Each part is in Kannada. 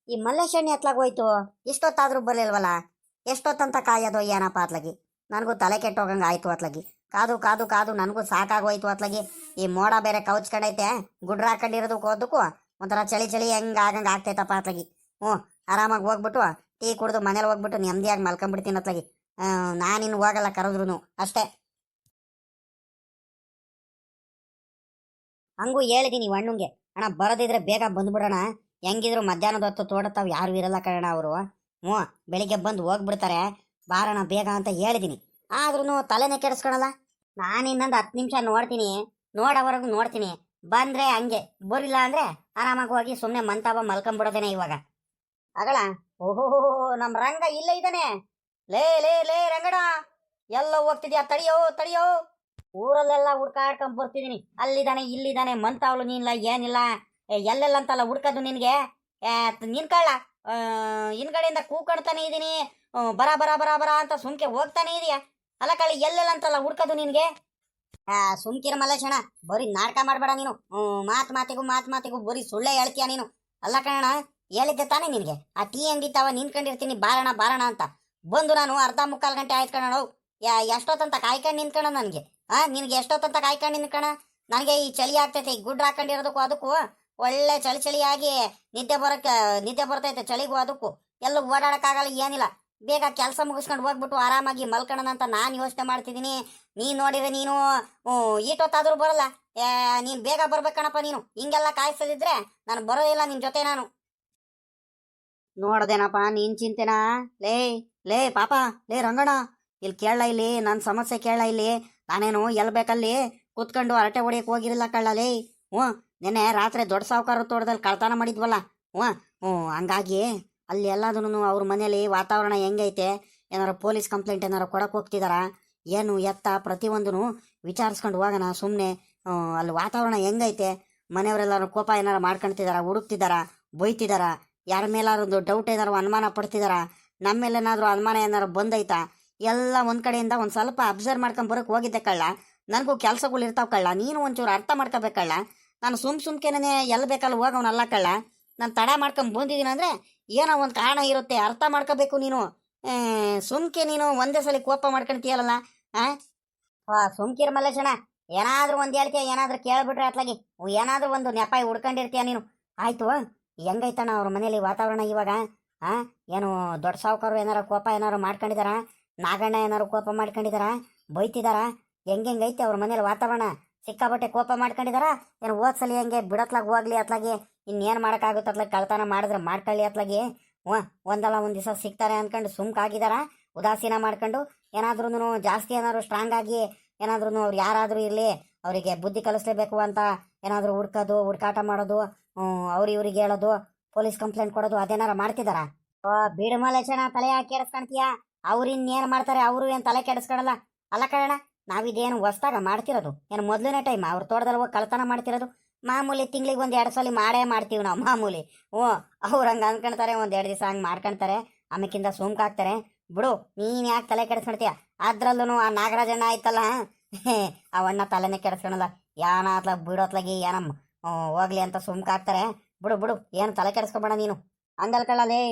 ಈ ಮಲ್ಲೇಶಣ್ಣ ಎತ್ಲಾಗೋಯ್ತು. ಇಷ್ಟೊತ್ತಾದ್ರೂ ಬರಲಿಲ್ವಲ್ಲ. ಎಷ್ಟೊತ್ತಂತ ಕಾಯೋದು ಏನಪ್ಪ ಅತ್ಲಗಿ. ನನಗೂ ತಲೆ ಕೆಟ್ಟೋಗಂಗೆ ಆಯ್ತು ಅತ್ಲಗಿ. ಕಾದು ಕಾದು ಕಾದು ನನಗೂ ಸಾಕಾಗೋಯ್ತು ಅತ್ಲಗಿ. ಈ ಮೋಡ ಬೇರೆ ಕೌಚ್ಕೊಂಡೈತೆ. ಗುಡ್ರ ಹಾಕೊಂಡಿರೋದಕ್ಕೂ ಹೋದಕ್ಕೂ ಒಂಥರ ಚಳಿ ಚಳಿ ಹೆಂಗೆ ಆಗಂಗೆ ಆಗ್ತೈತಪ್ಪ ಅತ್ಲಗಿ. ಹ್ಞೂ, ಆರಾಮಾಗಿ ಹೋಗ್ಬಿಟ್ಟು ಟೀ ಕುಡಿದು ಮನೇಲಿ ಹೋಗ್ಬಿಟ್ಟು ನೆಮ್ಮದಿಯಾಗಿ ಮಲ್ಕೊಂಡ್ಬಿಡ್ತೀನಿ ಅತ್ಲಗಿ. ನಾನಿನ್ನು ಹೋಗಲ್ಲ ಕರೆದ್ರು ಅಷ್ಟೇ. ಹಂಗೂ ಹೇಳಿದೀನಿ ಅಣ್ಣಂಗೆ, ಅಣ್ಣ ಬರೋದಿದ್ರೆ ಬೇಗ ಬಂದ್ಬಿಡೋಣ. ಹೆಂಗಿದ್ರು ಮಧ್ಯಾಹ್ನದ ಹೊತ್ತು ತೋಟತಾವ್ ಯಾರು ಇರಲ್ಲ ಕಣ ಅವರು. ಹ್ಞೂ, ಬೆಳಿಗ್ಗೆ ಬಂದು ಹೋಗ್ಬಿಡ್ತಾರೆ. ಬಾರಣ ಬೇಗ ಅಂತ ಹೇಳಿದೀನಿ. ಆದ್ರೂ ತಲೆನೇ ಕೆಡಿಸ್ಕೊಳಲ್ಲ. ನಾನು ಇನ್ನೊಂದು 10 ನಿಮಿಷ ನೋಡ್ತೀನಿ, ನೋಡೋವರೆಗೂ ನೋಡ್ತೀನಿ. ಬಂದ್ರೆ ಹಂಗೆ, ಬರಿಲ್ಲ ಅಂದ್ರೆ ಆರಾಮಾಗಿ ಹೋಗಿ ಸುಮ್ಮನೆ ಮಂತಾವ ಮಲ್ಕೊಂಡ್ಬಿಡೋದೇನೆ ಇವಾಗ. ಅಗಳ ಓಹೋ, ನಮ್ಮ ರಂಗ ಇಲ್ಲೇ ಇದ್ದಾನೆ. ಲೇ ಲೇ ಲೇ ರಂಗಡ, ಎಲ್ಲ ಹೋಗ್ತಿದ್ಯಾ? ತಡಿಯೋ ತಡಿಯೋ. ಊರಲ್ಲೆಲ್ಲ ಹುಡ್ಕಾಡ್ಕೊಂಡ್ ಬರ್ತಿದೀನಿ. ಅಲ್ಲಿದ್ದಾನೆ ಇಲ್ಲಿದ್ದಾನೆ ಮಂತಾವಳು ನೀನಿಲ್ಲ ಏನಿಲ್ಲ. ಎಲ್ಲೆಲ್ಲ ಅಂತಲ್ಲ ಹುಡ್ಕದು ನಿನ್ಗೆ. ನಿನ್ ಕಳ್ಳ ಹಿಂದ್ಗಡೆಯಿಂದ ಕೂಕಣ್ತಾನೆ ಇದೀನಿ. ಬರ ಬರ ಬರ ಬರ ಅಂತ ಸುಮ್ಕೆ ಹೋಗ್ತಾನೆ ಇದೀಯ. ಅಲ್ಲ ಕಳ್ಳಿ, ಎಲ್ಲೆಲ್ಲ ಅಂತಲ್ಲ ಹುಡ್ಕದು ನಿನ್ಗೆ. ಸುಮ್ಕಿರ ಮಲ್ಲೇಶಣ, ಬರೀ ನಾಟಕ ಮಾಡ್ಬೇಡ ನೀನು. ಮಾತ್ ಮಾತಿಗೂ ಬರೀ ಸುಳ್ಳೆ ಹೇಳ್ತೀಯ ನೀನು. ಅಲ್ಲ ಕಣ, ಹೇಳಿದ್ದೆ ತಾನೇ ನಿನ್ಗೆ. ಆ ಟೀ ಅಂಗಡಿ ತಾವ ನಿಂತ್ಕೊಂಡಿರ್ತೀನಿ ಬಾರಣ ಬಾರಣ ಅಂತ. ಬಂದು ನಾನು ಅರ್ಧ ಮುಕ್ಕಾಲು ಗಂಟೆ ಆಯ್ತು ಕಣ. ಎಷ್ಟೊತ್ತಂತ ಕಾಯ್ಕೊಂಡು ನಿಂತ್ಕಣ ನನಗೆ. ನಿನ್ಗೆ ಎಷ್ಟೊತ್ತಂತ ಕಾಯ್ಕೊಂಡು ನಿಂತ್ಕಣ. ನನಗೆ ಈ ಚಳಿ ಆಗ್ತೈತೆ. ಈ ಗುಡ್ಡ ಹಾಕೊಂಡಿರೋದಕ್ಕೂ ಅದಕ್ಕೂ ಒಳ್ಳೆ ಚಳಿ ಚಳಿಯಾಗಿ ನಿದ್ದೆ ಬರ್ತೈತೆ. ಚಳಿಗೂ ಅದಕ್ಕೂ ಎಲ್ಲ ಓಡಾಡಕ್ಕಾಗಲ್ಲ, ಏನಿಲ್ಲ. ಬೇಗ ಕೆಲಸ ಮುಗಿಸ್ಕೊಂಡು ಹೋಗ್ಬಿಟ್ಟು ಆರಾಮಾಗಿ ಮಲ್ಕೊಳ್ಳೋಣ ಅಂತ ನಾನು ಯೋಚನೆ ಮಾಡ್ತಿದ್ದೀನಿ. ನೀನು ನೋಡಿದ್ರೆ ನೀನು ಈಟೊತ್ತಾದ್ರೂ ಬರಲ್ಲ. ನೀನು ಬೇಗ ಬರ್ಬೇಕಣಪ್ಪ. ನೀನು ಹಿಂಗೆಲ್ಲ ಕಾಯಿಸದಿದ್ರೆ ನಾನು ಬರೋದಿಲ್ಲ ನಿನ್ ಜೊತೆ. ನಾನು ನೋಡ್ದೇನಪ್ಪ ನೀನ್ ಚಿಂತೆನಾ? ಲೇ ಲೇ ಪಾಪ, ಲೇ ರಂಗಣ, ಇಲ್ಲಿ ಕೇಳ, ಇಲ್ಲಿ ನನ್ನ ಸಮಸ್ಯೆ ಕೇಳ. ಇಲ್ಲಿ ನಾನೇನು ಎಲ್ ಬೇಕಲ್ಲಿ ಕೂತ್ಕೊಂಡು ಹರಟೆ ಹೊಡಿಯಕ್ಕೆ ಹೋಗಿರಲಿಲ್ಲ ಕಳ್ಳ. ಲೇ ನೆನ್ನೆ ರಾತ್ರಿ ದೊಡ್ಡ ಸಾವುಕಾರ ತೋಟದಲ್ಲಿ ಕಳ್ತನ ಮಾಡಿದ್ವಲ್ಲ. ಹಂಗಾಗಿ ಅಲ್ಲಿ ಎಲ್ಲದೂ ಅವ್ರ ಮನೇಲಿ ವಾತಾವರಣ ಹೆಂಗೈತೆ, ಏನಾರು ಪೊಲೀಸ್ ಕಂಪ್ಲೇಂಟ್ ಏನಾರು ಕೊಡಕ್ಕೆ ಹೋಗ್ತಿದಾರ ಏನು ಎತ್ತ ಪ್ರತಿಯೊಂದೂ ವಿಚಾರಿಸ್ಕೊಂಡು ಹೋಗೋಣ ಸುಮ್ಮನೆ. ಅಲ್ಲಿ ವಾತಾವರಣ ಹೆಂಗೈತೆ, ಮನೆಯವರೆಲ್ಲರೂ ಕೋಪ ಏನಾರು ಮಾಡ್ಕೊಳ್ತಿದಾರ, ಹುಡುಕ್ತಿದಾರ, ಬೈತಿದಾರ, ಯಾರ ಮೇಲಾರೊಂದು ಡೌಟ್ ಏನಾರು ಅನುಮಾನ ಪಡ್ತಿದಾರ, ನಮ್ಮ ಮೇಲೇನಾದರೂ ಅನುಮಾನ ಏನಾರು ಬಂದೈತಾ, ಎಲ್ಲ ಒಂದು ಕಡೆಯಿಂದ ಒಂದು ಸ್ವಲ್ಪ ಅಬ್ಸರ್ವ್ ಮಾಡ್ಕೊಂಡು ಬರೋಕ್ಕೆ ಹೋಗಿದ್ದೆ ಕಳ್ಳ. ನನಗೂ ಕೆಲಸಗಳು ಇರ್ತಾವೆ ಕಳ್ಳ. ನೀನು ಒಂಚೂರು ಅರ್ಥ ಮಾಡ್ಕೋಬೇಕಳ್ಳ. ನಾನು ಸುಮ್ಕೆನೇ ಎಲ್ಲಿ ಬೇಕಲ್ಲ ಹೋಗೋನಲ್ಲ ಕಳ್ಳ. ನಾನು ತಡ ಮಾಡ್ಕೊಂಡು ಬಂದಿದ್ದೀನಿ ಅಂದರೆ ಏನೋ ಒಂದು ಕಾರಣ ಇರುತ್ತೆ, ಅರ್ಥ ಮಾಡ್ಕೋಬೇಕು ನೀನು. ಸುಮ್ಕೆ ನೀನು ಒಂದೇ ಸಲ ಕೋಪ ಮಾಡ್ಕೊಳ್ತೀಯಲ್ಲ. ಸುಮ್ಕಿರ ಮಲ್ಲೇಶಣ್ಣ, ಏನಾದರೂ ಒಂದು ಹೇಳ್ತೀಯ, ಏನಾದರೂ ಕೇಳ್ಬಿಟ್ರೆ ಅತ್ಲಾಗಿ ಏನಾದರೂ ಒಂದು ನೆಪಾಯಿ ಹುಡ್ಕೊಂಡಿರ್ತೀಯ ನೀನು. ಆಯಿತು, ಹೆಂಗೈತಣ್ಣ ಅವ್ರ ಮನೇಲಿ ವಾತಾವರಣ ಇವಾಗ? ಏನು ದೊಡ್ಡ ಸಾವುಕಾರು ಏನಾರು ಕೋಪ ಏನಾರು ಮಾಡ್ಕೊಂಡಿದಾರ? ನಾಗಣ್ಣ ಏನಾರು ಕೋಪ ಮಾಡ್ಕೊಂಡಿದಾರ, ಬೈತಿದಾರ? ಹೆಂಗೈತೆ ಅವ್ರ ಮನೇಲಿ ವಾತಾವರಣ? ಸಿಕ್ಕಾಬಟ್ಟೆ ಕೋಪ ಮಾಡ್ಕೊಂಡಿದಾರ ಏನು? ಓದ್ಸಲಿ ಹೆಂಗೆ ಬಿಡತ್ಲಾಗ ಹೋಗ್ಲಿ ಅತ್ಲಾಗಿ, ಇನ್ನೇನು ಮಾಡೋಕ್ಕಾಗುತ್ತೆ ಅತ್ಲಾಗ. ಕಳ್ತನ ಮಾಡಿದ್ರೆ ಮಾಡ್ಕೊಳ್ಳಿ ಅತ್ಲಾಗಿ. ಒಂದಲ್ಲ ಒಂದು ದಿವಸ ಸಿಗ್ತಾರೆ ಅಂದ್ಕೊಂಡು ಸುಮ್ಕಾಗಿದಾರ, ಉದಾಸೀನ ಮಾಡ್ಕೊಂಡು. ಏನಾದ್ರೂ ಜಾಸ್ತಿ ಏನಾದ್ರು ಸ್ಟ್ರಾಂಗ್ ಆಗಿ ಏನಾದ್ರೂ ಅವ್ರು ಯಾರಾದರೂ ಇರಲಿ, ಅವರಿಗೆ ಬುದ್ಧಿ ಕಲಿಸ್ಲೇಬೇಕು ಅಂತ ಏನಾದರೂ ಹುಡ್ಕಾಟ ಮಾಡೋದು, ಇವ್ರಿಗೆ ಹೇಳೋದು, ಪೊಲೀಸ್ ಕಂಪ್ಲೇಂಟ್ ಕೊಡೋದು, ಅದೇನಾರ ಮಾಡ್ತಿದಾರ? ಬಿಡು ಮಲ್ಲೇಶಣ್ಣ, ತಲೆ ಯಾಕೆ ಕೆಡಿಸ್ಕೊಳ್ತೀಯ? ಅವ್ರು ಇನ್ನೇನು ಮಾಡ್ತಾರೆ, ಅವರು ಏನು ತಲೆ ಕೆಡಿಸ್ಕೊಳಲ್ಲ. ಅಲ್ಲ ಕಣ, ನಾವಿದೇನು ಹೊಸ್ದಾಗ ಮಾಡ್ತಿರೋದು ಏನು ಮೊದಲನೇ ಟೈಮ್ ಅವ್ರ ತೋಟದಲ್ಲಿ ಹೋಗಿ ಕಳ್ತನ ಮಾಡ್ತಿರೋದು? ಮಾಮೂಲಿ ತಿಂಗಳಿಗೆ 1-2 ಸಲ ಮಾಡೇ ಮಾಡ್ತೀವಿ ನಾವು ಮಾಮೂಲಿ. ಅವ್ರು ಹಂಗೆ ಅನ್ಕೊಳ್ತಾರೆ, 1-2 ದಿವಸ ಹಂಗೆ ಮಾಡ್ಕೊಳ್ತಾರೆ, ಆಮೇಕಿಂದ ಸುಮ್ಕಾಗ್ತಾರೆ. ಬಿಡು, ನೀನು ಯಾಕೆ ತಲೆ ಕೆಡಿಸ್ಕೊಳ್ತೀಯ? ಅದ್ರಲ್ಲೂ ಆ ನಾಗರಾಜಣ್ಣ ಆಯ್ತಲ್ಲ, ಅವಣ್ಣ ತಲೆನೇ ಕೆಡಿಸ್ಕೊಳಲ್ಲ. ಯಾನ ಬಿಡೋತ್ಲಾಗಿ ಏನಮ್ಮ ಹೋಗ್ಲಿ ಅಂತ ಸುಮ್ಕಾಗ್ತಾರೆ. ಬಿಡು ಬಿಡು, ಏನು ತಲೆ ಕೆಡಿಸ್ಕೊಬೇಡ ನೀನು. ಹಂಗಲ್ಕಳ್ಳ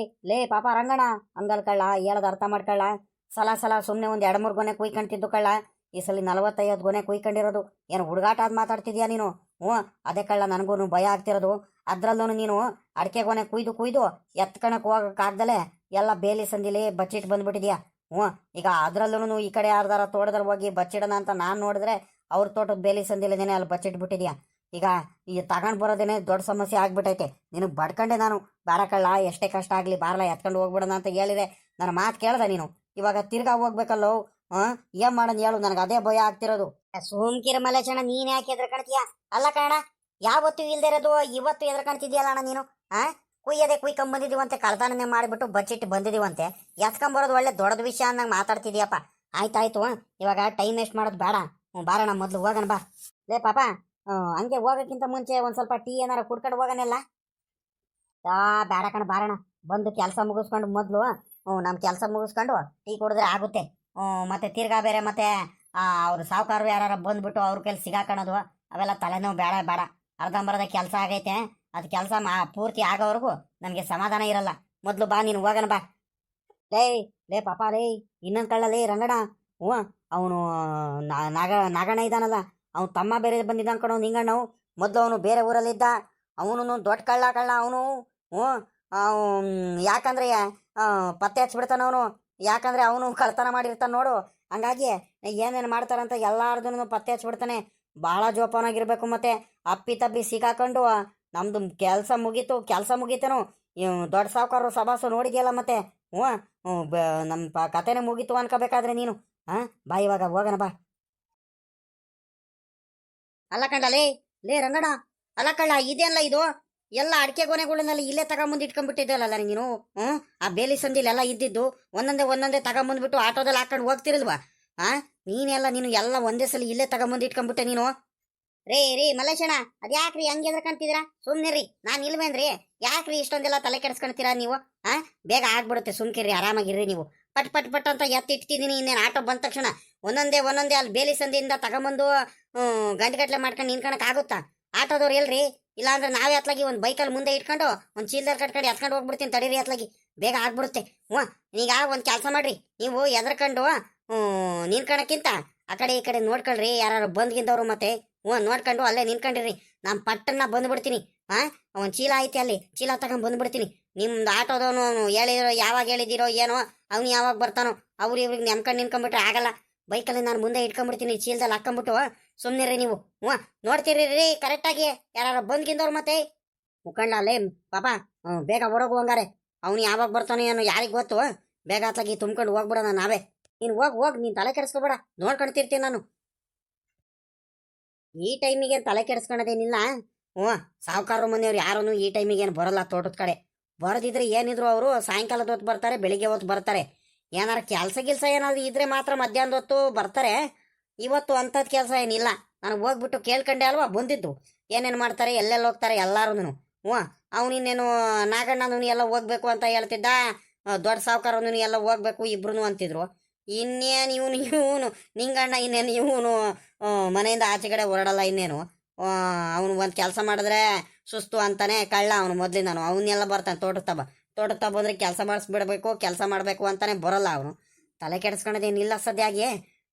ಲೇ ಪಾಪ ರಂಗಣ್ಣ, ಹಂಗಲ್ಕಳ್ಳ, ಹೇಳೋದು ಅರ್ಥ ಮಾಡ್ಕೊಳ್ಳ. ಸಲ ಸುಮ್ಮನೆ ಒಂದು 2-3 ಗೊನೆ ಕುಯ್ಕೊಂತಿದ್ದು ಕಳ್ಳ. ಈ ಸಲ 45 ಗೊನೆ ಕುಯ್ಕೊಂಡಿರೋದು. ಏನು ಹುಡುಗಾಟ ಅದು ಮಾತಾಡ್ತಿದ್ಯಾ ನೀನು? ಅದೇ ಕಳ್ಳ, ನನಗೂ ಭಯ ಆಗ್ತಿರೋದು. ಅದ್ರಲ್ಲೂ ನೀನು ಅಡಿಕೆ ಗೊನೆ ಕುಯ್ದು ಎತ್ಕಣಕ್ಕೆ ಹೋಗೋಕ್ಕಾಗ್ದಲೆ ಎಲ್ಲ ಬೇಲಿ ಸಂದಿಲಿ ಬಚ್ಚಿಟ್ಟು ಬಂದ್ಬಿಟ್ಟಿದ್ಯಾ. ಈಗ ಅದ್ರಲ್ಲೂ ಈ ಕಡೆ ಯಾರ್ದಾರ ತೋಟದಲ್ಲಿ ಹೋಗಿ ಬಚ್ಚಿಡೋಣ ಅಂತ ನಾನು ನೋಡಿದ್ರೆ ಅವ್ರ ತೋಟದ ಬೇಲಿ ಸಂದಿಲೇನೆ ಅಲ್ಲಿ ಬಚ್ಚಿಟ್ಬಿಟ್ಟಿದ್ಯಾ. ಈಗ ಈ ತಗೊಂಡು ಬರೋದೇನೆ ದೊಡ್ಡ ಸಮಸ್ಯೆ ಆಗ್ಬಿಟ್ಟೈತೆ. ನಿನಗೆ ಬಡ್ಕೊಂಡೆ ನಾನು. ಬೇಡ ಕಳ್ಳ, ಎಷ್ಟೇ ಕಷ್ಟ ಆಗಲಿ ಬಾರಲ್ಲ ಎತ್ಕೊಂಡು ಹೋಗ್ಬಿಡೋಣ ಅಂತ ಹೇಳಿದೆ. ನನ್ನ ಮಾತು ಕೇಳ್ದೆ ನೀನು. ಇವಾಗ ತಿರ್ಗಾ ಹೋಗ್ಬೇಕಲ್ಲೋ. ಏನ್ ಮಾಡೋದು ಹೇಳು, ನನಗೆ ಅದೇ ಭಯ ಆಗ್ತಿರೋದು. ಸುಮ್ಕಿರ ಮಲ್ಲೇಶಣ್ಣ, ನೀನ್ ಯಾಕೆ ಎದ್ರಕಣ್ತೀಯ? ಅಲ್ಲ ಕಣ, ಯಾವತ್ತು ಇಲ್ದೇ ಇರೋದು ಇವತ್ತು ಎದ್ರಕಣ್ತಿದ್ಯಲ್ಲ ಅಣ್ಣ ನೀನು. ಕುಯ್ಕೊಂಬಂದಿದೀವಂತೆ, ಕಳ್ತನನೇ ಮಾಡಿಬಿಟ್ಟು ಬಚ್ಚಿಟ್ಟು ಬಂದಿದೀವಂತೆ, ಎತ್ಕೊಂಬರೋದು ಒಳ್ಳೆ ದೊಡ್ಡದ ವಿಷಯ ಅನ್ನಂಗೆ ಮಾತಾಡ್ತಿದ್ಯಪ್ಪ. ಆಯ್ತಾಯ್ತು, ಇವಾಗ ಟೈಮ್ ವೇಸ್ಟ್ ಮಾಡೋದು ಬೇಡ. ಬಾರಣ, ಮೊದಲು ಹೋಗೋಣ ಬಾ. ಲೇ ಪಾಪ, ಹಂಗೆ ಹೋಗೋಕ್ಕಿಂತ ಮುಂಚೆ ಒಂದು ಸ್ವಲ್ಪ ಟೀ ಏನಾರ ಕುಡ್ಕೊಂಡು ಹೋಗೋಣಲ್ಲ? ಬೇಡ ಕಣ, ಬಾರಣ. ಬಂದು ಕೆಲಸ ಮುಗಿಸ್ಕೊಂಡು ಮೊದಲು ನಮ್ಮ ಕೆಲಸ ಮುಗಿಸ್ಕೊಂಡು ಟೀ ಕುಡಿದ್ರೆ ಆಗುತ್ತೆ. ಮತ್ತೆ ತಿರ್ಗಾ ಬೇರೆ ಮತ್ತೆ ಅವ್ರು ಸಾವುಕಾರರು ಯಾರು ಬಂದ್ಬಿಟ್ಟು ಅವ್ರ ಕೈಲಿ ಸಿಗಾಕಣೋದು, ಅವೆಲ್ಲ ತಲೆನೋವು ಬೇಡ. ಅರ್ಧಂಬರ್ಧ ಕೆಲಸ ಆಗೈತೆ, ಅದು ಕೆಲಸ ಪೂರ್ತಿ ಆಗೋವರೆಗೂ ನನಗೆ ಸಮಾಧಾನ ಇರಲ್ಲ. ಮೊದಲು ಬಾ ನೀನು, ಹೋಗೋಣ ಬಾ. ಲೇ ಲೇ ಪಾಪ ಲೇ, ಇನ್ನೊಂದು ಕಳ್ಳ ಲೇ ರಂಗಣ. ಹ್ಞೂ, ಅವನು ನಾಗಣ್ಣ ಇದ್ದಾನಲ್ಲ, ಅವ್ನು ತಮ್ಮ ಬೇರೆ ಬಂದಿದ್ದಾನ ಕಣೋ ನಿಂಗಣ್ಣವು. ಮೊದಲು ಅವನು ಬೇರೆ ಊರಲ್ಲಿದ್ದ, ಅವನು ದೊಡ್ಡ ಕಳ್ಳ ಅವನು. ಹ್ಞೂ, ಯಾಕಂದ್ರೆ ಪತ್ತೆ ಹಚ್ಬಿಡ್ತಾನ ಅವನು. ಯಾಕಂದ್ರೆ ಅವನು ಕಳ್ತನ ಮಾಡಿರ್ತಾನೆ ನೋಡು. ಹಂಗಾಗಿ ಏನೇನು ಮಾಡ್ತಾರಂತ ಎಲ್ಲಾರ್ದು ಪತ್ತೆ ಹಚ್ಬಿಡ್ತಾನೆ. ಭಾಳ ಜೋಪಾನಾಗಿರ್ಬೇಕು. ಮತ್ತೆ ಅಪ್ಪಿ ತಪ್ಪಿ ಸಿಕ್ಕಾಕೊಂಡು ನಮ್ದು ಕೆಲಸ ಮುಗೀತೇನು. ದೊಡ್ಡ ಸಾವುಕಾರರು ಸಭಾಸು ನೋಡಿದ್ಯಲ್ಲ ಮತ್ತೆ. ಹ್ಞೂ, ನಮ್ಮ ಕತೆನೇ ಮುಗೀತು ಅನ್ಕೋಬೇಕಾದ್ರೆ ನೀನು. ಬಾ ಇವಾಗ ಹೋಗೋಣ ಬಾ. ಅಲ್ಲ ಕಂಡ ಲೇ ರಂಗಣ, ಅಲ್ಲ ಕಳ್ಳ ಇದೇನಲ್ಲ ಇದು? ಎಲ್ಲ ಅಡಿಕೆ ಗೊನೆಗಳನ್ನೆಲ್ಲ ಇಲ್ಲೇ ತಗೊಂಬಂದು ಇಟ್ಕೊಂಡ್ಬಿಟ್ಟಿದ್ದಲ್ಲ ನೀನು. ಆ ಬೇಲಿ ಸಂದಿಲೆಲ್ಲ ಇದ್ದಿದ್ದು ಒಂದೊಂದೇ ತಗೊಂಬಂದ್ಬಿಟ್ಟು ಆಟೋದಲ್ಲಿ ಹಾಕೊಂಡು ಹೋಗ್ತಿರಲ್ವಾ? ನೀನೆಲ್ಲ ಎಲ್ಲ ಒಂದೇ ಸಲ ಇಲ್ಲೇ ತಗೊಂಬಂದು ಇಟ್ಕೊಂಡ್ಬಿಟ್ಟೆ ನೀನು. ರೀ ಮಲ್ಲೇಶಣ್ಣ, ಅದ್ಯಾಕ್ರಿ ಹಂಗೆ ಎದ್ರಕಂತಿದ್ದೀರಾ? ಸುಮ್ನೆ ರೀ, ನಾನು ಇಲ್ವೇನ್ರಿ? ಯಾಕ್ರಿ ಇಷ್ಟೊಂದೆಲ್ಲ ತಲೆ ಕೆಡಿಸ್ಕೊಂತೀರಾ ನೀವು? ಬೇಗ ಆಗ್ಬಿಡುತ್ತೆ, ಸುಮ್ಕಿರಿ, ಆರಾಮಾಗಿರ್ರಿ ನೀವು. ಪಟ್ ಅಂತ ಎತ್ತಿಟ್ಟಿದ್ದೀನಿ. ಇನ್ನೇನು ಆಟೋ ಬಂದ ತಕ್ಷಣ ಒಂದೊಂದೇ ಅಲ್ಲಿ ಬೇಲಿ ಸಂದಿಯಿಂದ ತಗೊಂಬಂದು ಗಂಟೆಗಟ್ಲೆ ಮಾಡ್ಕೊಂಡು ನಿನ್ಕೊಳಕ್ ಆಗುತ್ತಾ? ಆಟೋದವ್ರು ಎಲ್ರಿ? ಇಲ್ಲಾಂದ್ರೆ ನಾವೇ ಅತ್ಲಾಗಿ ಒಂದು ಬೈಕಲ್ಲಿ ಮುಂದೆ ಇಟ್ಕೊಂಡು ಒಂದು ಚೀಲದಲ್ಲಿ ಕಟ್ಕೊಂಡು ಎತ್ಕೊಂಡು ಹೋಗ್ಬಿಡ್ತೀನಿ, ತಡೀರಿ ಅತ್ಲಾಗಿ, ಬೇಗ ಆಗ್ಬಿಡುತ್ತೆ. ಈಗ ಒಂದು ಕೆಲಸ ಮಾಡ್ರಿ, ನೀವು ಎದ್ರಕೊಂಡು ನಿನ್ಕೊಳಕ್ಕಿಂತ ಆ ಕಡೆ ಈ ಕಡೆ ನೋಡ್ಕೊಳ್ರಿ, ಯಾರು ಬಂದ್ಗಿಂದವ್ರು ಮತ್ತೆ. ನೋಡ್ಕೊಂಡು ಅಲ್ಲೇ ನಿನ್ಕೊಂಡಿರಿ, ನಾನು ಪಟ್ಟನ್ನ ಬಂದ್ಬಿಡ್ತೀನಿ. ಒಂದು ಚೀಲ ಐತಿ ಅಲ್ಲಿ, ಚೀಲ ತಗೊಂಡ್ ಬಂದ್ಬಿಡ್ತೀನಿ. ನಿಮ್ದು ಆಟೋದವನು ಯಾವಾಗ ಹೇಳಿದಿರೋ ಏನೋ, ಅವ್ನು ಯಾವಾಗ ಬರ್ತಾನೋ, ಇವ್ರಿಗೆ ನೆಮ್ಕೊಂಡು ನಿನ್ಕೊಂಡ್ಬಿಟ್ರೆ ಆಗಲ್ಲ. ಬೈಕಲ್ಲಿ ನಾನು ಮುಂದೆ ಇಟ್ಕೊಂಡ್ಬಿಡ್ತೀನಿ, ಚೀಲದಲ್ಲಿ ಹಾಕೊಂಡ್ಬಿಟ್ಟು. ಸುಮ್ಮನಿರಿ ನೀವು. ನೋಡ್ತೀರಿ ರೀ ಕರೆಕ್ಟಾಗಿ ಯಾರು ಬಂದ್ಗಿಂದವ್ರು ಮತ್ತೆ. ಮುಖಂಡ ಅಲ್ಲೇ ಪಾಪ, ಬೇಗ ಹೊರಗು ಹಂಗಾರೆ. ಅವ್ನು ಯಾವಾಗ ಬರ್ತಾನೋ ಏನೋ ಯಾರಿಗೆ ಗೊತ್ತು. ಬೇಗ ಅತ್ಲಾಗಿ ತುಂಬ್ಕೊಂಡು ಹೋಗ್ಬಿಡೋಣ ನಾವೇ. ನೀನು ಹೋಗ್ ನೀನು ತಲೆ ಕೆಡಿಸ್ಕೊಬೇಡ, ನೋಡ್ಕೊಳ್ತಿರ್ತೀನಿ ನಾನು. ಈ ಟೈಮಿಗೆ ತಲೆ ಕೆಡಿಸ್ಕೊಳೋದೇನಿಲ್ಲ. ಸಾವುಕಾರ ಮನೆಯವ್ರು ಯಾರೂ ಈ ಟೈಮಿಗೆ ಏನು ಬರೋಲ್ಲ ತೋಟದ ಕಡೆ. ಬರೋದಿದ್ರೆ ಏನಿದ್ರು ಅವರು ಸಾಯಂಕಾಲದ ಹೊತ್ತು ಬರ್ತಾರೆ, ಬೆಳಿಗ್ಗೆ ಹೊತ್ತು ಬರ್ತಾರೆ. ಏನಾರ ಕೆಲಸ ಏನಾದ್ರು ಇದ್ರೆ ಮಾತ್ರ ಮಧ್ಯಾಹ್ನದ ಹೊತ್ತು ಬರ್ತಾರೆ. ಇವತ್ತು ಅಂಥದ್ದು ಕೆಲಸ ಏನಿಲ್ಲ. ನಾನು ಹೋಗ್ಬಿಟ್ಟು ಕೇಳ್ಕೊಂಡೆ ಅಲ್ವಾ ಬಂದಿದ್ದು, ಏನೇನು ಮಾಡ್ತಾರೆ, ಎಲ್ಲೆಲ್ಲಿ ಹೋಗ್ತಾರೆ ಎಲ್ಲಾರು. ಅವನಿನ್ನೇನು ನಾಗಣ್ಣನೂ ಎಲ್ಲ ಹೋಗ್ಬೇಕು ಅಂತ ಹೇಳ್ತಿದ್ದ, ದೊಡ್ಡ ಸಾವುಕಾರನು ಎಲ್ಲ ಹೋಗ್ಬೇಕು ಇಬ್ರು ಅಂತಿದ್ರು. ಇನ್ನೇನು ಇವನು ನಿಂಗಣ್ಣ ಇನ್ನೇನು ಇವನು ಮನೆಯಿಂದ ಆಚೆ ಕಡೆ ಹೊರಡಲ್ಲ. ಇನ್ನೇನು ಅವನು ಒಂದು ಕೆಲಸ ಮಾಡಿದ್ರೆ ಸುಸ್ತು ಅಂತಾನೆ ಕಳ್ಳ ಅವನು ಮೊದಲಿಂದನು. ಅವನ್ನೆಲ್ಲ ಬರ್ತಾನೆ ತೋಟದ ಬಂದ್ರೆ ಕೆಲಸ ಮಾಡಿಸ್ಬಿಡ್ಬೇಕು, ಕೆಲಸ ಮಾಡಬೇಕು ಅಂತಾನೆ ಬರೋಲ್ಲ ಅವನು. ತಲೆ ಕೆಡಿಸ್ಕೊಳೋದೇನಿಲ್ಲ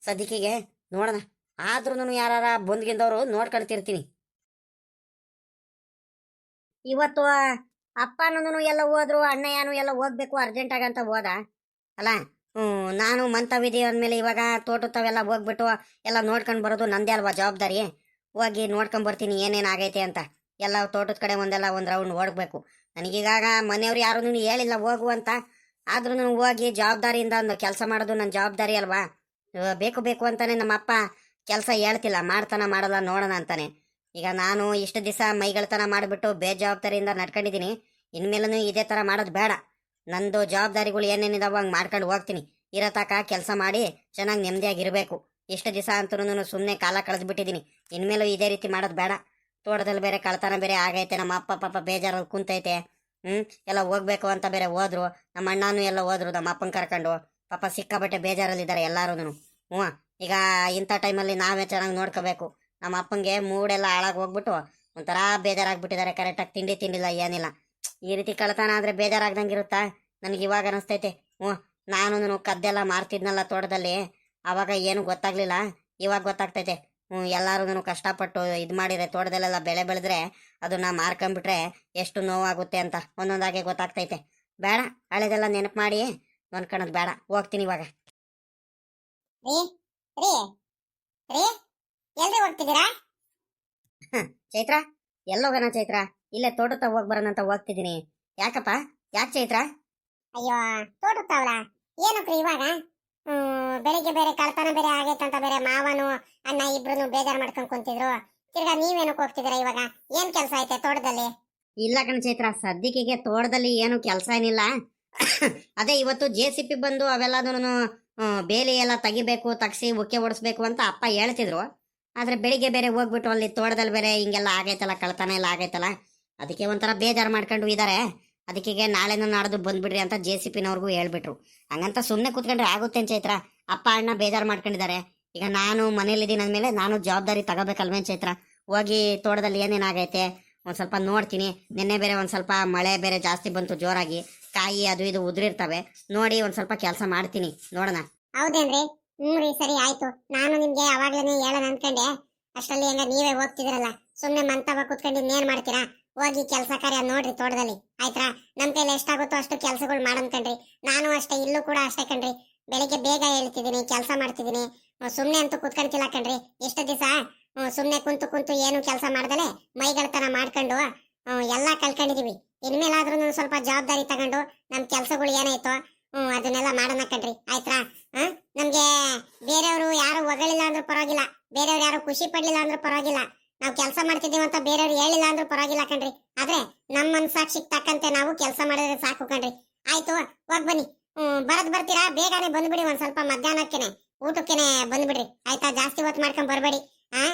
ಸದ್ಯಕ್ಕಿಗೆ ನೋಡೋಣ. ಆದ್ರೂ ಯಾರ ಬಂದ್ಗಿಂದವರು ನೋಡ್ಕೊಳ್ತಿರ್ತೀನಿ. ಇವತ್ತು ಅಪ್ಪನೂ ಎಲ್ಲ ಹೋದ್ರು, ಅಣ್ಣಯ್ಯನೂ ಎಲ್ಲ ಹೋಗ್ಬೇಕು ಅರ್ಜೆಂಟಾಗಂತ ಹೋದ ಅಲ್ಲ. ನಾನು ಮಂತವಿದೆ ಅಂದಮೇಲೆ ಇವಾಗ ತೋಟದವೆಲ್ಲ ಹೋಗ್ಬಿಟ್ಟು ಎಲ್ಲ ನೋಡ್ಕೊಂಡು ಬರೋದು ನಂದೇ ಅಲ್ವಾ ಜವಾಬ್ದಾರಿ. ಹೋಗಿ ನೋಡ್ಕೊಂಡು ಬರ್ತೀನಿ ಏನೇನು ಆಗೈತೆ ಅಂತ. ಎಲ್ಲ ತೋಟದ ಕಡೆ ಒಂದು ರೌಂಡ್ ಓಡಬೇಕು. ನನಗೀಗಾಗ ಮನೆಯವ್ರು ಯಾರೂ ಹೇಳಿಲ್ಲ ಹೋಗು ಅಂತ. ಆದ್ರೂ ಹೋಗಿ ಜವಾಬ್ದಾರಿಯಿಂದ ಒಂದು ಕೆಲಸ ಮಾಡೋದು ನನ್ನ ಜವಾಬ್ದಾರಿ ಅಲ್ವಾ. ಬೇಕು ಅಂತಾನೆ ನಮ್ಮ ಅಪ್ಪ ಕೆಲಸ ಹೇಳ್ತಿಲ್ಲ, ಮಾಡಲ್ಲ ನೋಡೋಣ ಅಂತಾನೆ. ಈಗ ನಾನು ಇಷ್ಟು ದಿವಸ ಮೈಗಳತನ ಮಾಡಿಬಿಟ್ಟು ಬೇಜವಾಬ್ದಾರಿಯಿಂದ ನಡ್ಕೊಂಡಿದ್ದೀನಿ. ಇನ್ಮೇಲೂ ಇದೇ ಥರ ಮಾಡೋದು ಬೇಡ. ನಂದು ಜವಾಬ್ದಾರಿಗಳು ಏನೇನಿದಾವ ಹಂಗೆ ಮಾಡ್ಕೊಂಡು ಹೋಗ್ತೀನಿ. ಇರತಕ್ಕ ಕೆಲಸ ಮಾಡಿ ಚೆನ್ನಾಗಿ ನೆಮ್ಮದಿಯಾಗಿರಬೇಕು. ಇಷ್ಟು ದಿವಸ ಅಂತೂ ಸುಮ್ಮನೆ ಕಾಲ ಕಳೆದ್ಬಿಟ್ಟಿದ್ದೀನಿ. ಇನ್ಮೇಲೂ ಇದೇ ರೀತಿ ಮಾಡೋದು ಬೇಡ. ತೋಟದಲ್ಲಿ ಬೇರೆ ಕಳ್ತನ ಬೇರೆ ಆಗೈತೆ. ನಮ್ಮ ಅಪ್ಪ ಪಾಪ ಬೇಜಾರಲ್ಲಿ ಕುಂತೈತೆ. ಎಲ್ಲ ಹೋಗ್ಬೇಕು ಅಂತ ಬೇರೆ ಹೋದ್ರು. ನಮ್ಮ ಅಣ್ಣನೂ ಎಲ್ಲ ಹೋದ್ರು ನಮ್ಮ ಅಪ್ಪನ ಕರ್ಕೊಂಡು. ಪಾಪ ಸಿಕ್ಕಾಬಟ್ಟೆ ಬೇಜಾರಲ್ಲಿದ್ದಾರೆ ಎಲ್ಲಾರು. ಈಗ ಇಂಥ ಟೈಮಲ್ಲಿ ನಾವೇ ಚೆನ್ನಾಗಿ ನೋಡ್ಕೋಬೇಕು. ನಮ್ಮ ಅಪ್ಪಂಗೆ ಮೂಡೆಲ್ಲ ಹಾಳಾಗಿ ಹೋಗ್ಬಿಟ್ಟು ಒಂಥರ ಬೇಜಾರಾಗ್ಬಿಟ್ಟಿದ್ದಾರೆ. ಕರೆಕ್ಟಾಗಿ ತಿಂಡಿಲ್ಲ ಏನಿಲ್ಲ. ಈ ರೀತಿ ಕಳ್ತನ ಆದರೆ ಬೇಜಾರಾಗ್ದಂಗಿರುತ್ತಾ? ನನಗೆ ಇವಾಗ ಅನಿಸ್ತೈತೆ. ನಾನು ಕದ್ದೆಲ್ಲ ಮಾರ್ತಿದ್ನಲ್ಲ ತೋಟದಲ್ಲಿ, ಆವಾಗ ಏನು ಗೊತ್ತಾಗ್ಲಿಲ್ಲ. ಇವಾಗ ಗೊತ್ತಾಗ್ತೈತೆ. ಎಲ್ಲಾರು ಕಷ್ಟಪಟ್ಟು ಇದು ಮಾಡಿದ್ರೆ ತೋಟದಲ್ಲೆಲ್ಲ ಬೆಳೆ ಬೆಳೆದ್ರೆ ಅದನ್ನ ಮಾರ್ಕೊಂಡ್ಬಿಟ್ರೆ ಎಷ್ಟು ನೋವಾಗುತ್ತೆ ಅಂತ ಒಂದೊಂದಾಗೆ ಗೊತ್ತಾಗ್ತೈತೆ. ಬೇಡ, ಹಳೆದೆಲ್ಲ ನೆನಪು ಮಾಡಿ ನೋಡ್ಕೊಳೋದು ಬೇಡ. ಹೋಗ್ತೀನಿ ಇವಾಗ. ಚೈತ್ರ, ಎಲ್ಲೋಗಣ ಚೈತ್ರ? ಇಲ್ಲೇ ತೋಟದ ಹೋಗಿ ಬರೋಣ ಅಂತ ಹೋಗ್ತಿದ್ದೀನಿ. ಯಾಕಪ್ಪ? ಯಾಕೆ ಚೈತ್ರ? ಅಯ್ಯೋ, ತೋಟದವಳ ಏನಕ್ರಿ ಇವಾಗ? ಬೆಳಿಗ್ಗೆ ಬೇರೆ ಕಳ್ತನ ಬೇರೆ ಆಗೈತಂತ ಬೇರೆ ಮಾವನು ಅಣ್ಣ ಇಬ್ರು ಬೇಜಾರು ಮಾಡ್ಕೊಂಡ್ ಕುಂತಿದ್ರು. ತಿರ್ಗಾ ನೀವೇನಕ್ಕೆ ಹೋಗ್ತಿದ್ದೀರಾ ಇವಾಗ? ಏನ್ ಕೆಲಸ ಐತೆ ತೋಟದಲ್ಲಿ? ಇಲ್ಲ ಕಣ ಚೈತ್ರ, ಸದ್ಯಕ್ಕೆ ತೋಟದಲ್ಲಿ ಏನು ಕೆಲಸ ಏನಿಲ್ಲ. ಅದೇ ಇವತ್ತು JCP ಬಂದು ಅವೆಲ್ಲದನ್ನು ಬೇಲಿ ಎಲ್ಲ ತಗಿಸಿ ಉಕ್ಕೆ ಓಡಿಸ್ಬೇಕು ಅಂತ ಅಪ್ಪ ಹೇಳ್ತಿದ್ರು. ಆದ್ರೆ ಬೆಳಿಗ್ಗೆ ಬೇರೆ ಹೋಗ್ಬಿಟ್ಟು ಅಲ್ಲಿ ತೋಟದಲ್ಲಿ ಬೇರೆ ಹಿಂಗೆಲ್ಲ ಆಗೈತಲ್ಲ, ಕಳ್ತನ ಎಲ್ಲ ಆಗೈತಲ್ಲ, ಅದಕ್ಕೆ ಒಂಥರ ಬೇಜಾರು ಮಾಡ್ಕೊಂಡು ಇದ್ದಾರೆ. ಅದಕ್ಕೆ ನಾಳೆನೂ ನಾಡ್ದು ಬಂದ್ಬಿಡ್ರಿ ಅಂತ JCPನವ್ರಿಗೂ ಹೇಳ್ಬಿಟ್ರು. ಹಂಗಂತ ಸುಮ್ಮನೆ ಕೂತ್ಕೊಂಡ್ರೆ ಆಗುತ್ತೆ ಚೈತ್ರ. ಅಪ್ಪ ಅಣ್ಣ ಬೇಜಾರು ಮಾಡ್ಕೊಂಡಿದ್ದಾರೆ. ಈಗ ನಾನು ಮನೇಲಿದ್ದೀನಿ ಅಂದಮೇಲೆ ನಾನು ಜವಾಬ್ದಾರಿ ತಗೋಬೇಕಲ್ವೇನ್ ಚೈತ್ರ? ಹೋಗಿ ತೋಟದಲ್ಲಿ ಏನೇನಾಗೈತೆ ಒಂದು ಸ್ವಲ್ಪ ನೋಡ್ತೀನಿ. ನಿನ್ನೆ ಬೇರೆ ಒಂದು ಸ್ವಲ್ಪ ಮಳೆ ಬೇರೆ ಜಾಸ್ತಿ ಬಂತು ಜೋರಾಗಿ, ಕಾಯಿ ಅದು ಇದು ಉದುರಿರ್ತವೆ. ನೋಡಿ ಒಂದು ಸ್ವಲ್ಪ ಕೆಲಸ ಮಾಡ್ತೀನಿ, ನೋಡೋಣ. ಹೌದೇನ್ರಿ? ಹ್ಞೂ ರೀ, ಸರಿ ಆಯ್ತು. ನಾನು ನಿಮ್ಗೆ ಅವಾಗ್ಲೇ ಹೇಳೋಣ ಅನ್ಕೊಂಡೆ, ಅಷ್ಟರಲ್ಲಿ ಹಂಗ ನೀವೇ ಹೋಗ್ತಿದ್ರಲ್ಲ, ಸುಮ್ನೆ ಮಂತವ ಕುತ್ಕೊಂಡು ಇನ್ನೇನ್ ಮಾಡ್ತೀರಾ? ಹೋಗಿ ಕೆಲಸ ಕಾರ್ಯ ನೋಡ್ರಿ ತೋಟದಲ್ಲಿ, ಆಯ್ತಾ? ನಮ್ ಕೈಲಿ ಎಷ್ಟಾಗುತ್ತೋ ಅಷ್ಟು ಕೆಲಸಗಳು ಮಾಡನ್ ಕಣ್ರಿ. ನಾನು ಅಷ್ಟೇ, ಇಲ್ಲೂ ಕೂಡ ಅಷ್ಟೇ ಕಣ್ರಿ. ಬೆಳಿಗ್ಗೆ ಬೇಗ ಹೇಳ್ತಿದ್ದೀನಿ, ಕೆಲಸ ಮಾಡ್ತಿದ್ದೀನಿ. ಸುಮ್ನೆ ಅಂತೂ ಕುತ್ಕೊಂತಿಲ್ಲ ಕಣ್ರಿ. ಎಷ್ಟು ದಿವಸ ಸುಮ್ನೆ ಕುಂತು ಕುಂತು ಏನು ಕೆಲಸ ಮಾಡ್ದಲೆ ಮೈಗಳತನ ಮಾಡ್ಕೊಂಡು ಎಲ್ಲಾ ಕಲ್ಕೊಂಡಿದೀವಿ. ಇನ್ಮೇಲಾದ್ರೂ ಸ್ವಲ್ಪ ಜವಾಬ್ದಾರಿ ತಗೊಂಡು ನಮ್ ಕೆಲ್ಸಗಳು ಏನಾಯ್ತೋ ಅದನ್ನೆಲ್ಲ ಮಾಡೋಣ ಕಣ್ರಿ, ಆಯ್ತಾ? ನಮ್ಗೆ ಬೇರೆಯವರು ಯಾರು ಹೊಗಳಿಲ್ಲ ಅಂದ್ರೂ ಪರವಾಗಿಲ್ಲ, ಬೇರೆಯವ್ರು ಯಾರು ಖುಷಿ ಪಡ್ಲಿಲ್ಲ ಅಂದ್ರೂ ಪರವಾಗಿಲ್ಲ, ನಾವು ಕೆಲಸ ಮಾಡ್ತಿದೀವಿ ಅಂತ ಬೇರೆಯವ್ರು ಹೇಳಿಲ್ಲ ಅಂದ್ರೂ ಪರವಾಗಿಲ್ಲ ಕಣ್ರಿ. ಆದ್ರೆ ನಮ್ಮ ಮನ್ಸಾಕ್ಷಿಗೆ ತಕ್ಕಂತೆ ನಾವು ಕೆಲಸ ಮಾಡಿದ್ರೆ ಸಾಕು ಕಣ್ರಿ. ಆಯ್ತು, ಹೋಗ್ ಬನ್ನಿ. ಬರ್ತೀರಾ? ಬೇಗನೆ ಬಂದ್ಬಿಡಿ, ಒಂದ್ ಸ್ವಲ್ಪ ಮಧ್ಯಾಹ್ನಕ್ಕೆನೆ ಊಟಕ್ಕೆನೆ ಬಂದ್ಬಿಡ್ರಿ, ಆಯ್ತಾ? ಜಾಸ್ತಿ ಹೊತ್ತು ಮಾಡ್ಕೊಂಡ್ ಬರ್ಬೇಡಿ.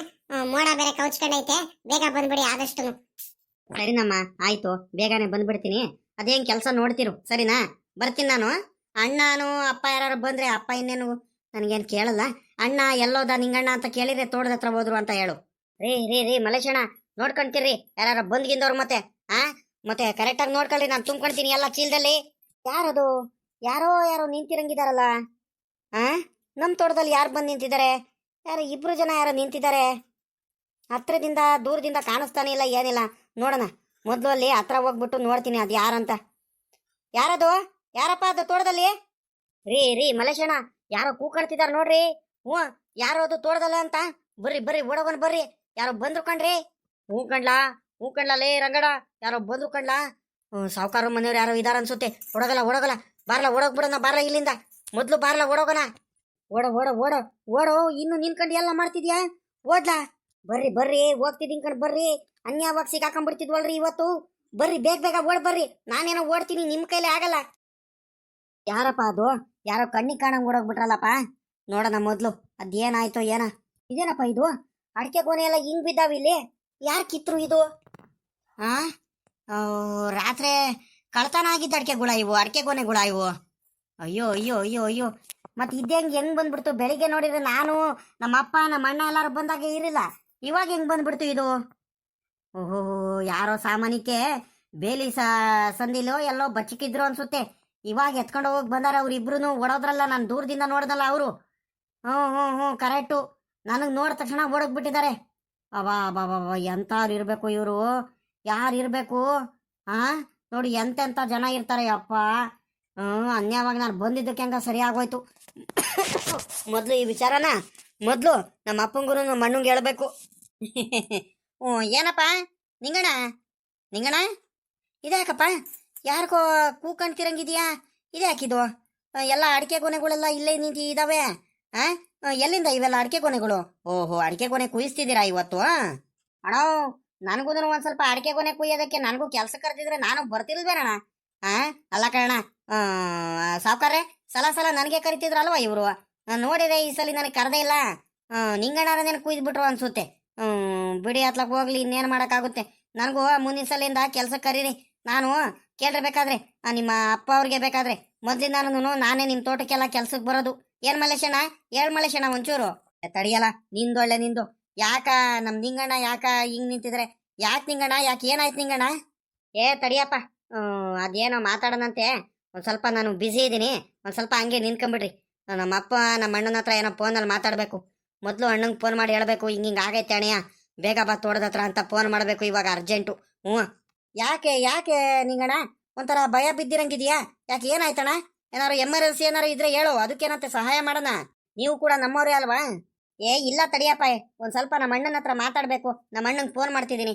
ಮೋಡ ಬೇರೆ ಕೌಚ್ಕೊಂಡೈತೆ, ಬೇಗ ಬಂದ್ಬಿಡಿ ಆದಷ್ಟು. ಸರಿನಮ್ಮ, ಆಯ್ತು, ಬೇಗನೆ ಬಂದ್ಬಿಡ್ತೀನಿ. ಅದೇನ್ ಕೆಲಸ ನೋಡ್ತಿರು, ಸರಿನಾ? ಬರ್ತೀನಿ ನಾನು. ಅಣ್ಣನು ಅಪ್ಪ ಯಾರು ಬಂದ್ರೆ, ಅಪ್ಪ ಇನ್ನೇನು ನನಗೇನು ಕೇಳಲ್ಲ. ಅಣ್ಣ ಎಲ್ಲೋದ ನಿಂಗಣ್ಣ ಅಂತ ಕೇಳಿದ್ರೆ ತೋಟದ ಹತ್ರ ಹೋದ್ರು ಅಂತ ಹೇಳು. ರೀ ರೀ ರೀ ಮಲೇಶಣ್ಣ, ನೋಡ್ಕೊಂತೀರಿ ಯಾರು ಬಂದ್ಗಿಂದವ್ರು ಮತ್ತೆ ಮತ್ತೆ ಕರೆಕ್ಟಾಗಿ ನೋಡ್ಕೊಳ್ರಿ, ನಾನು ತುಂಬ್ಕೊಂತೀನಿ ಎಲ್ಲ ಚೀಲದಲ್ಲಿ. ಯಾರದು? ಯಾರೋ ನಿಂತಿರಂಗಿದಾರಲ್ಲ. ನಮ್ಮ ತೋಟದಲ್ಲಿ ಯಾರು ಬಂದು ನಿಂತಿದ್ದಾರೆ? ಯಾರು ಇಬ್ರು ಜನ ಯಾರೋ ನಿಂತಿದ್ದಾರೆ. ಹತ್ರದಿಂದ ದೂರದಿಂದ ಕಾಣಿಸ್ತಾನೆ ಇಲ್ಲ, ಏನಿಲ್ಲ. ನೋಡೋಣ, ಮೊದಲು ಅಲ್ಲಿ ಹತ್ರ ಹೋಗ್ಬಿಟ್ಟು ನೋಡ್ತೀನಿ ಅದು ಯಾರಂತ. ಯಾರದು? ಯಾರಪ್ಪ ಅದು ತೋಟದಲ್ಲಿ? ರೀ ರೀ ಮಲೇಶಣ್ಣ, ಯಾರೋ ಕೂಕಾಡ್ತಿದಾರ ನೋಡ್ರಿ. ಹ್ಞೂ, ಯಾರೋ ಅದು ತೋಟದಲ್ಲ ಅಂತ. ಬರ್ರಿ ಬರ್ರಿ, ಓಡೋಗೋಣ ಬರ್ರಿ. ಯಾರೋ ಬಂದ್ರು ಕಣ್ರಿ. ಹ್ಞೂ ಕಣ್ಲಾ ಲೇ ರಂಗಡ, ಯಾರೋ ಬಂದ್ರು ಕಣ್ಲಾ. ಸಾವುಕಾರ ಮನೆಯವ್ರು ಯಾರೋ ಇದಾರ ಅನ್ಸುತ್ತೆ. ಓಡೋಗಲ್ಲ, ಬಾರ್ಲ ಓಡೋಗ್ಬಿಡೋಣ, ಬಾರ್ಲ ಇಲ್ಲಿಂದ. ಮೊದ್ಲು ಬಾರ್ಲ ಓಡೋಗೋಣ. ಓಡೋ, ಇನ್ನು ನಿನ್ಕಂಡು ಎಲ್ಲ ಮಾಡ್ತಿದ್ಯಾ? ಓಡ್ಲಾ? ಬರ್ರಿ ಹೋಗ್ತಿದ್ದೀನಿ ಕಣ್, ಬರ್ರಿ. ಅನ್ಯವಾಗಿ ಸಿಗಾಕೊಂಡ್ಬಿಡ್ತಿದ್ವಲ್ರಿ ಇವತ್ತು. ಬರ್ರಿ, ಬೇಗ ಓಡ್ ಬರ್ರಿ. ನಾನೇನೋ ಓಡ್ತೀನಿ, ನಿಮ್ ಕೈಲಿ ಆಗಲ್ಲ. ಯಾರಪ್ಪ ಅದು? ಯಾರೋ ಕಣ್ಣಿಗೆ ಕಾಣಂಗ್ ಓಡೋಗ್ಬಿಟ್ರಲ್ಲಪ್ಪ. ನೋಡೋಣ ಮೊದ್ಲು ಅದೇನಾಯ್ತೋ ಏನ. ಇದೇನಪ್ಪ ಇದು? ಅಡಿಕೆ ಗೊನೆ ಎಲ್ಲ ಹಿಂಗ್ ಬಿದ್ದಾವ ಇಲ್ಲಿ. ಯಾರ್ ಕಿತ್ರು ಇದು? ರಾತ್ರಿ ಕಳ್ತನ ಆಗಿದ್ದ ಅಡಿಕೆಗಳ ಇವು, ಅಡಿಕೆ ಗೊನೆಗಳ ಇವು. ಅಯ್ಯೋ ಮತ್ತೆ ಹೆಂಗ್ ಬಂದ್ಬಿಡ್ತು? ಬೆಳಿಗ್ಗೆ ನೋಡಿದ್ರೆ ನಾನು, ನಮ್ಮ ಅಪ್ಪ ನಮ್ಮ ಅಣ್ಣ ಎಲ್ಲಾರು ಬಂದಾಗ ಇರಿಲ್ಲ, ಇವಾಗ ಹೆಂಗ್ ಬಂದ್ಬಿಡ್ತು ಇದು? ಓಹೋ, ಯಾರೋ ಸಾಮಾನ್ಯಕ್ಕೆ ಬೇಲಿ ಸಂದಿಲೋ ಎಲ್ಲೋ ಬಚ್ಚಿಕಿದ್ರು ಅನ್ಸುತ್ತೆ. ಇವಾಗ ಎತ್ಕೊಂಡು ಹೋಗಿ ಬಂದಾರ ಅವ್ರು ಇಬ್ರು. ಓಡೋದ್ರಲ್ಲ, ನಾನು ದೂರದಿಂದ ನೋಡ್ದಲ್ಲ ಅವರು. ಹ್ಞೂ ಕರೆಕ್ಟು. ನನಗೆ ನೋಡಿದ ತಕ್ಷಣ ಓಡೋಗ್ಬಿಟ್ಟಿದ್ದಾರೆ. ಅವಾ ಎಂಥವ್ರು ಇರಬೇಕು ಇವರು? ಯಾರು ಇರಬೇಕು? ನೋಡಿ ಎಂತೆಂಥ ಜನ ಇರ್ತಾರೆ ಅಪ್ಪ. ಅನ್ಯವಾಗ ನಾನು ಬಂದಿದ್ದಕ್ಕೆ ಹಂಗ ಸರಿ ಆಗೋಯ್ತು. ಮೊದಲು ಈ ವಿಚಾರನ ನಮ್ಮ ಅಪ್ಪಂಗೂ ನಮ್ಮ ಅಣ್ಣಂಗೆ ಹೇಳ್ಬೇಕು. ಏನಪ್ಪ ನಿಂಗಣ ಇದ್ಯಾಕಪ್ಪ? ಯಾರಿಗೋ ಕೂಕಂಡ್ತಿರಂಗಿದ್ಯಾ? ಇದ್ಯಾಕಿದು? ಎಲ್ಲ ಅಡಿಕೆ ಗೊನೆಗಳೆಲ್ಲ ಇಲ್ಲೇ ನಿಂತು ಇದಾವೆ. ಎಲ್ಲಿಂದ ಇವೆಲ್ಲ ಅಡಿಕೆ ಗೊನೆಗಳು? ಓಹೋ, ಅಡಿಕೆ ಗೊನೆ ಕುಯಿಸ್ತಿದ್ದೀರಾ ಇವತ್ತು? ಅಣ್ಣ, ನನಗೂ ಒಂದ್ ಸ್ವಲ್ಪ ಅಡಿಕೆ ಗೊನೆ ಕುಯ್ಯೋದಕ್ಕೆ ನನಗೂ ಕೆಲಸ ಕರೆದಿದ್ರೆ ನಾನು ಬರ್ತಿಲ್ವೇನಣ್ಣ? ಅಲ್ಲ ಕಣ, ಸಾವುಕಾರ್ರೆ ಸಲ ನನಗೆ ಕರಿತಿದ್ರಲ್ವಾ ಇವರು? ನೋಡಿದ್ರೆ ಈ ಸಲ ನನಗೆ ಕರೆದೇ ಇಲ್ಲ. ನಿಂಗಣ್ಣನೇನು ಕುಯ್ದ್ಬಿಟ್ರು ಅನ್ಸುತ್ತೆ. ಬಿಡಿ, ಅತ್ಲಕ್ ಹೋಗ್ಲಿ, ಇನ್ನೇನು ಮಾಡೋಕ್ಕಾಗುತ್ತೆ. ನನಗೂ ಮುಂದಿನ ಸಲಿಂದ ಕೆಲಸ ಕರೀರಿ. ನಾನು ಕೇಳಿರ್ಬೇಕಾದ್ರೆ ನಿಮ್ಮ ಅಪ್ಪ ಅವ್ರಿಗೆ ಬೇಕಾದ್ರೆ ಮೊದ್ಲಿಂದಾನು ನಾನೇ ನಿಮ್ಮ ತೋಟಕ್ಕೆಲ್ಲ ಕೆಲ್ಸಕ್ಕೆ ಬರೋದು. ಏನ್ ಮಲೇಶಣ್ಣ? ಹೇಳ್ ಮಲೇಶಣ್ಣ ಒಂಚೂರು. ತಡಿಯಲ್ಲ, ನಿಂದೊಳ್ಳೆ ನಿಂದು. ಯಾಕ ನಮ್ ನಿಂಗಣ್ಣ ಯಾಕ ಹಿಂಗ್ ನಿಂತಿದ್ರೆ? ಯಾಕೆ ನಿಂಗಣ್ಣ? ಯಾಕೆ ಏನಾಯ್ತು ನಿಂಗಣ್ಣ? ತಡಿಯಪ್ಪ, ಅದೇನೋ ಮಾತಾಡೋಣಂತೆ. ಒಂದ್ ಸ್ವಲ್ಪ ನಾನು ಬ್ಯುಸಿ ಇದ್ದೀನಿ, ಒಂದ್ ಸ್ವಲ್ಪ ಹಂಗೆ ನಿಂತ್ಕೊಂಬಿಡ್ರಿ. ನಮ್ಮ ಅಪ್ಪ ನಮ್ಮ ಅಣ್ಣನ ಹತ್ರ ಏನೋ ಫೋನಲ್ಲಿ ಮಾತಾಡ್ಬೇಕು. ಮೊದಲು ಅಣ್ಣಂಗೆ ಫೋನ್ ಮಾಡಿ ಹೇಳ್ಬೇಕು, ಹಿಂಗೆ ಆಗೈತೆ ಅಣ್ಣಯ್ಯ, ಬೇಗ ಬಾ ತೋಟದ ಹತ್ರ ಅಂತ ಫೋನ್ ಮಾಡಬೇಕು ಇವಾಗ, ಅರ್ಜೆಂಟು. ಹ್ಞೂ. ಯಾಕೆ ನಿಂಗಣ್ಣ ಒಂಥರ ಭಯ ಬಿದ್ದಿರಂಗಿದ್ಯಾ? ಯಾಕೆ ಏನಾಯ್ತಣ್ಣ? ಏನಾರು ಎಮರ್ಜೆನ್ಸಿ ಏನಾರು ಇದ್ರೆ ಹೇಳು, ಅದಕ್ಕೇನಂತೆ ಸಹಾಯ ಮಾಡೋಣ. ನೀವು ಕೂಡ ನಮ್ಮವ್ರೇ ಅಲ್ವಾ? ಇಲ್ಲ ತಡಿಯಪ್ಪ, ಒಂದ್ ಸ್ವಲ್ಪ ನಮ್ಮ ಅಣ್ಣನ ಹತ್ರ ಮಾತಾಡ್ಬೇಕು. ನಮ್ಮ ಅಣ್ಣಂಗೆ ಫೋನ್ ಮಾಡ್ತಿದ್ದೀನಿ.